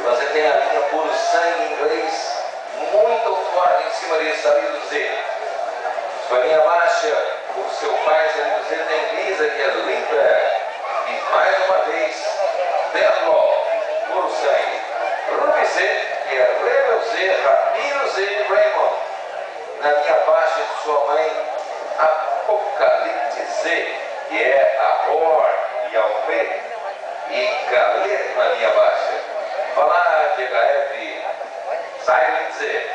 Você tem a linha Puro Sangue em inglês muito forte em cima disso, Salido Z. Sua linha baixa, o seu pai, Salido Z, tem Lisa, que é limpa. E mais uma vez, Belo, Puro Sangue. Ruby Z, que é Rebel Z, Ramiro Z, Raymond. Na linha baixa de sua mãe, Apocalipse Z, que é a Or e Alfê. E Galeto na linha baixa. Falar de HF Silent Z.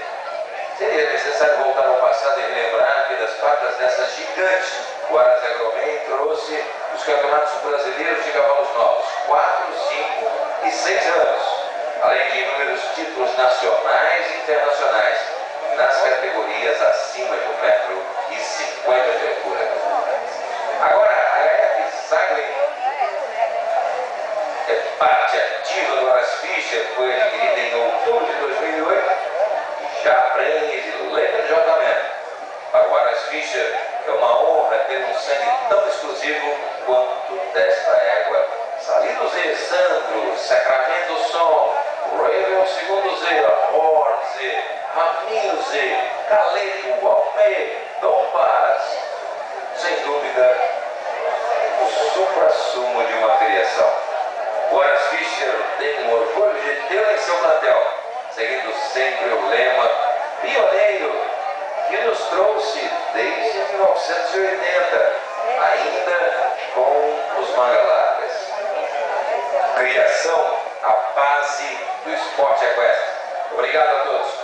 Seria necessário voltar ao passado e relembrar que das patas dessa gigante, o Aras Agromen trouxe os campeonatos brasileiros de cavalos novos, 4, 5 e 6 anos, além de inúmeros títulos nacionais e internacionais, nas categorias acima de 1,50 m de altura. Agora, a HF Silent é parte ativa do Aras Fischer, foi adquirida em outubro de 2008 e já aprende letra de J-Man. Para o Aras Fischer é uma honra ter um sangue tão exclusivo quanto desta égua. Salido Z, Sandro, Sacramento Som, Ravel Segundo Z, Horn Z, Raminho Z, Caleto, Almê, Dom Paz. Sem dúvida, o supra-sumo de uma criação. O Aras Fischer tem o orgulho de tê-la em seu plantel, seguindo sempre o lema pioneiro que nos trouxe desde 1980, ainda com os Mangalacas. Criação, a base do esporte equestre. Obrigado a todos.